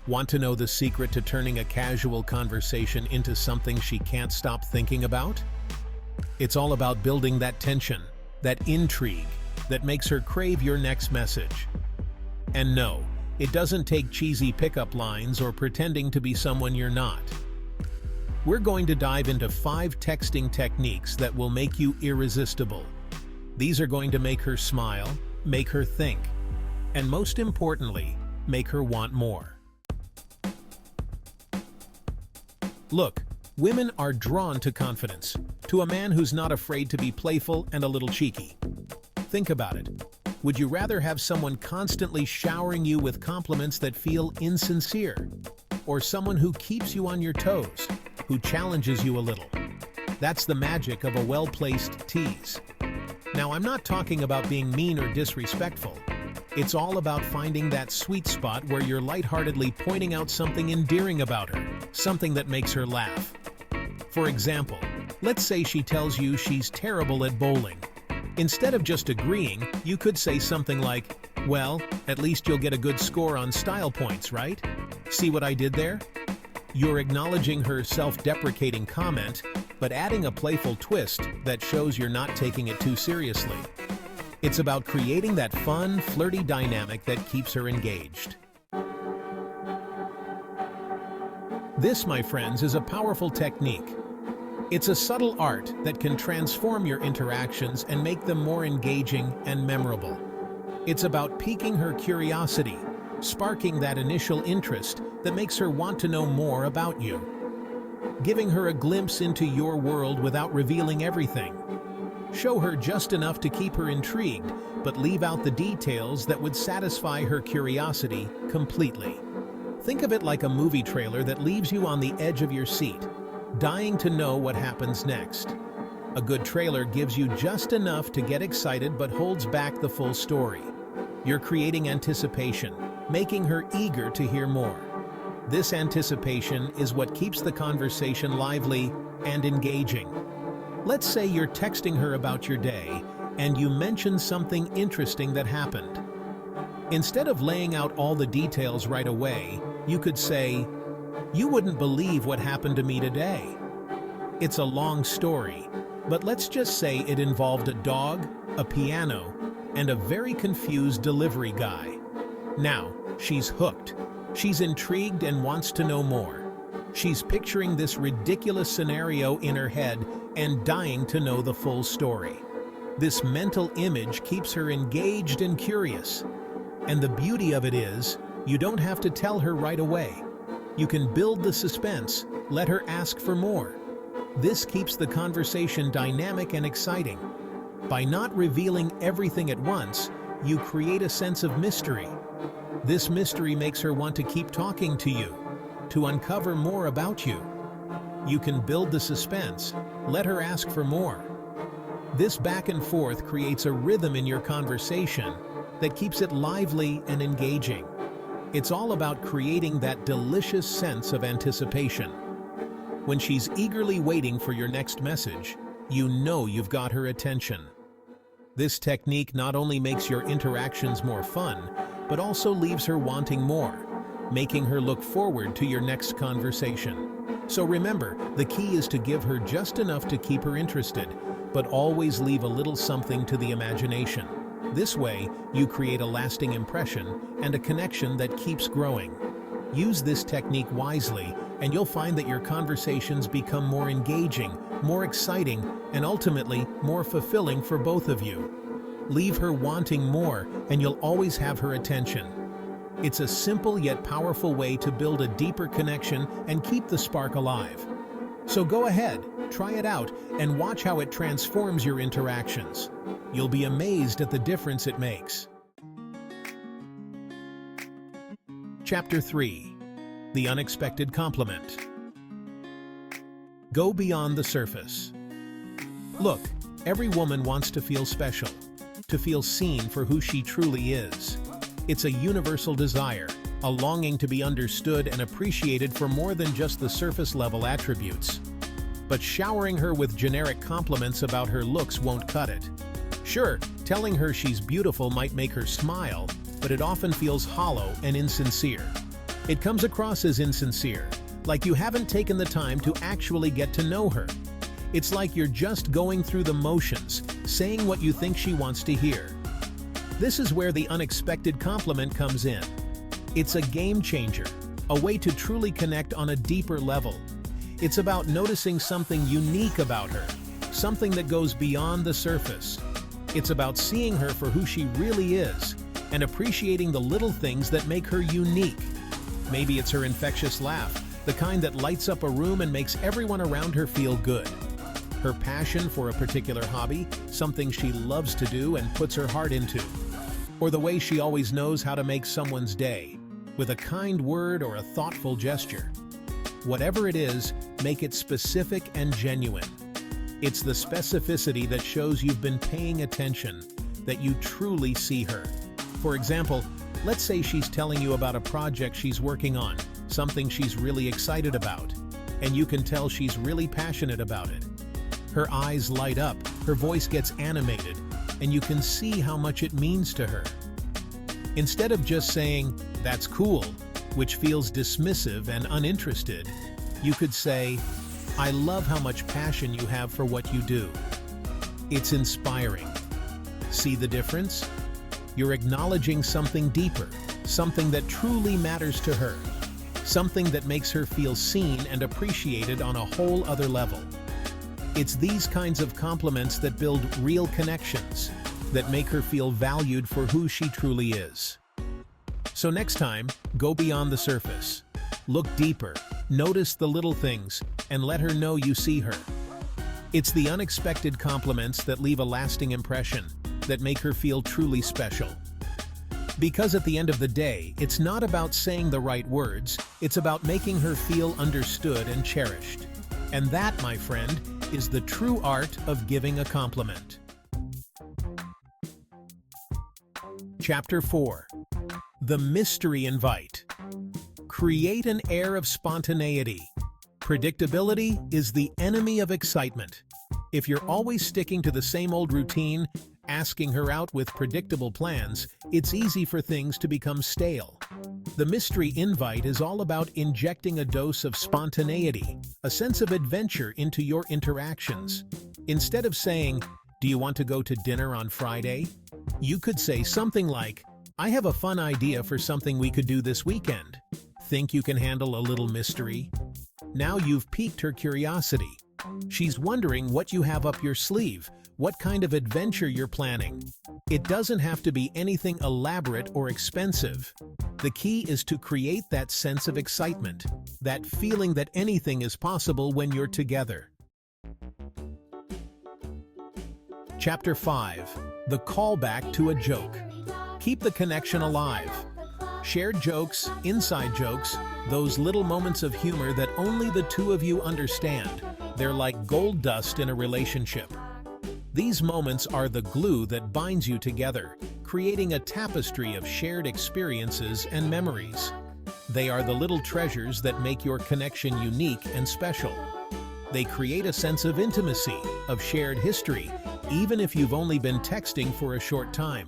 Want to know the secret to turning a casual conversation into something she can't stop thinking about? It's all about building that tension, that intrigue, that makes her crave your next message. And no, it doesn't take cheesy pickup lines or pretending to be someone you're not. We're going to dive into 5 texting techniques that will make you irresistible. These are going to make her smile, make her think, and most importantly, make her want more. Look, women are drawn to confidence, to a man who's not afraid to be playful and a little cheeky. Think about it. Would you rather have someone constantly showering you with compliments that feel insincere? Or someone who keeps you on your toes, who challenges you a little? That's the magic of a well-placed tease. Now, I'm not talking about being mean or disrespectful. It's all about finding that sweet spot where you're lightheartedly pointing out something endearing about her, something that makes her laugh. For example, let's say she tells you she's terrible at bowling. Instead of just agreeing, you could say something like, "Well, at least you'll get a good score on style points, right? See what I did there?" You're acknowledging her self-deprecating comment, but adding a playful twist that shows you're not taking it too seriously. It's about creating that fun, flirty dynamic that keeps her engaged. This, my friends, is a powerful technique. It's a subtle art that can transform your interactions and make them more engaging and memorable. It's about piquing her curiosity, sparking that initial interest that makes her want to know more about you, giving her a glimpse into your world without revealing everything. Show her just enough to keep her intrigued, but leave out the details that would satisfy her curiosity completely. Think of it like a movie trailer that leaves you on the edge of your seat, dying to know what happens next. A good trailer gives you just enough to get excited but holds back the full story. You're creating anticipation, making her eager to hear more. This anticipation is what keeps the conversation lively and engaging. Let's say you're texting her about your day and you mention something interesting that happened. Instead of laying out all the details right away, you could say, "You wouldn't believe what happened to me today." It's a long story, but let's just say it involved a dog, a piano, and a very confused delivery guy. Now, she's hooked. She's intrigued and wants to know more. She's picturing this ridiculous scenario in her head and dying to know the full story. This mental image keeps her engaged and curious. And the beauty of it is, you don't have to tell her right away. You can build the suspense, let her ask for more. This keeps the conversation dynamic and exciting. By not revealing everything at once, you create a sense of mystery. This mystery makes her want to keep talking to you, to uncover more about you. You can build the suspense, let her ask for more. This back and forth creates a rhythm in your conversation that keeps it lively and engaging. It's all about creating that delicious sense of anticipation. When she's eagerly waiting for your next message, you know you've got her attention. This technique not only makes your interactions more fun, but also leaves her wanting more, making her look forward to your next conversation. So remember, the key is to give her just enough to keep her interested, but always leave a little something to the imagination. This way, you create a lasting impression and a connection that keeps growing. Use this technique wisely, and you'll find that your conversations become more engaging, more exciting, and ultimately more fulfilling for both of you. Leave her wanting more, and you'll always have her attention. It's a simple yet powerful way to build a deeper connection and keep the spark alive. So go ahead, try it out, and watch how it transforms your interactions. You'll be amazed at the difference it makes. Chapter 3. The Unexpected Compliment. Go beyond the surface. Look, every woman wants to feel special, to feel seen for who she truly is. It's a universal desire, a longing to be understood and appreciated for more than just the surface-level attributes. But showering her with generic compliments about her looks won't cut it. Sure, telling her she's beautiful might make her smile, but it often feels hollow and insincere. It comes across as insincere, like you haven't taken the time to actually get to know her. It's like you're just going through the motions, saying what you think she wants to hear. This is where the unexpected compliment comes in. It's a game changer, a way to truly connect on a deeper level. It's about noticing something unique about her, something that goes beyond the surface. It's about seeing her for who she really is and appreciating the little things that make her unique. Maybe it's her infectious laugh, the kind that lights up a room and makes everyone around her feel good. Her passion for a particular hobby, something she loves to do and puts her heart into. Or the way she always knows how to make someone's day, with a kind word or a thoughtful gesture. Whatever it is, make it specific and genuine. It's the specificity that shows you've been paying attention, that you truly see her. For example, let's say she's telling you about a project she's working on, something she's really excited about, and you can tell she's really passionate about it. Her eyes light up, her voice gets animated, and you can see how much it means to her. Instead of just saying, "That's cool," which feels dismissive and uninterested, you could say, "I love how much passion you have for what you do." It's inspiring. See the difference? You're acknowledging something deeper, something that truly matters to her, something that makes her feel seen and appreciated on a whole other level. It's these kinds of compliments that build real connections, that make her feel valued for who she truly is. So next time, go beyond the surface. Look deeper, notice the little things, and let her know you see her. It's the unexpected compliments that leave a lasting impression, that make her feel truly special. Because at the end of the day, it's not about saying the right words, it's about making her feel understood and cherished. And that, my friend, is the true art of giving a compliment. Chapter 4. The Mystery Invite. Create an air of spontaneity. Predictability is the enemy of excitement. If you're always sticking to the same old routine, asking her out with predictable plans, it's easy for things to become stale. The mystery invite is all about injecting a dose of spontaneity, a sense of adventure into your interactions. Instead of saying, "Do you want to go to dinner on Friday?" you could say something like, "I have a fun idea for something we could do this weekend. Think you can handle a little mystery?" Now you've piqued her curiosity. She's wondering what you have up your sleeve, what kind of adventure you're planning. It doesn't have to be anything elaborate or expensive. The key is to create that sense of excitement, that feeling that anything is possible when you're together. Chapter 5. The Callback to a Joke. Keep the connection alive. Shared jokes, inside jokes, those little moments of humor that only the two of you understand. They're like gold dust in a relationship. These moments are the glue that binds you together, creating a tapestry of shared experiences and memories. They are the little treasures that make your connection unique and special. They create a sense of intimacy, of shared history, even if you've only been texting for a short time.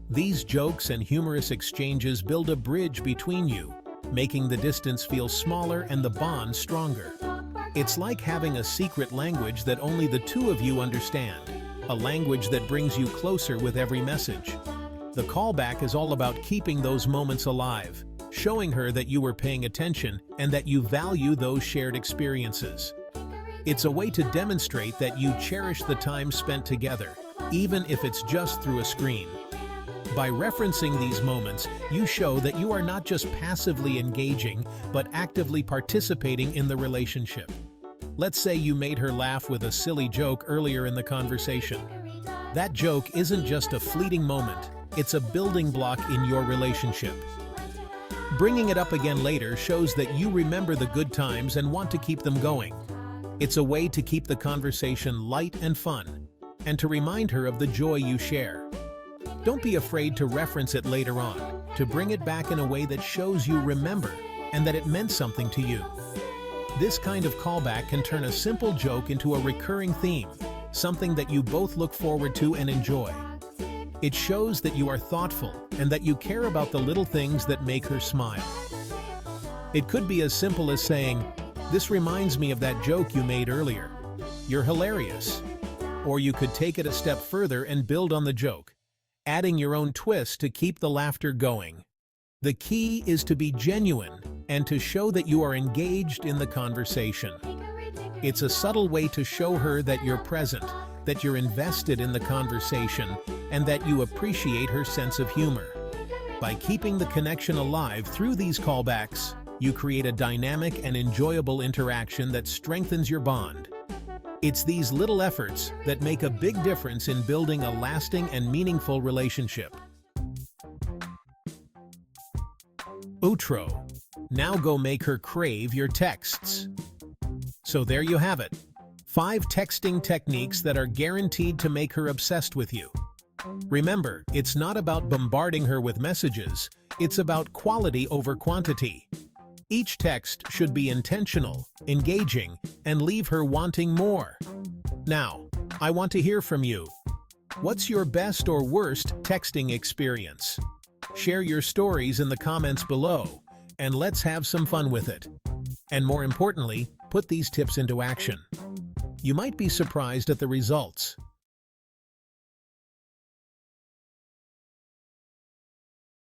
These jokes and humorous exchanges build a bridge between you, making the distance feel smaller and the bond stronger. It's like having a secret language that only the two of you understand, a language that brings you closer with every message. The callback is all about keeping those moments alive, showing her that you were paying attention and that you value those shared experiences. It's a way to demonstrate that you cherish the time spent together, even if it's just through a screen. By referencing these moments, you show that you are not just passively engaging, but actively participating in the relationship. Let's say you made her laugh with a silly joke earlier in the conversation. That joke isn't just a fleeting moment, it's a building block in your relationship. Bringing it up again later shows that you remember the good times and want to keep them going. It's a way to keep the conversation light and fun, and to remind her of the joy you share. Don't be afraid to reference it later on, to bring it back in a way that shows you remember and that it meant something to you. This kind of callback can turn a simple joke into a recurring theme, something that you both look forward to and enjoy. It shows that you are thoughtful and that you care about the little things that make her smile. It could be as simple as saying, "This reminds me of that joke you made earlier. You're hilarious." Or you could take it a step further and build on the joke, adding your own twist to keep the laughter going. The key is to be genuine and to show that you are engaged in the conversation. It's a subtle way to show her that you're present, that you're invested in the conversation, and that you appreciate her sense of humor. By keeping the connection alive through these callbacks, you create a dynamic and enjoyable interaction that strengthens your bond. It's these little efforts that make a big difference in building a lasting and meaningful relationship. Outro. Now go make her crave your texts. So there you have it. 5 texting techniques that are guaranteed to make her obsessed with you. Remember, it's not about bombarding her with messages, it's about quality over quantity. Each text should be intentional, engaging, and leave her wanting more. Now, I want to hear from you. What's your best or worst texting experience? Share your stories in the comments below, and let's have some fun with it. And more importantly, put these tips into action. You might be surprised at the results.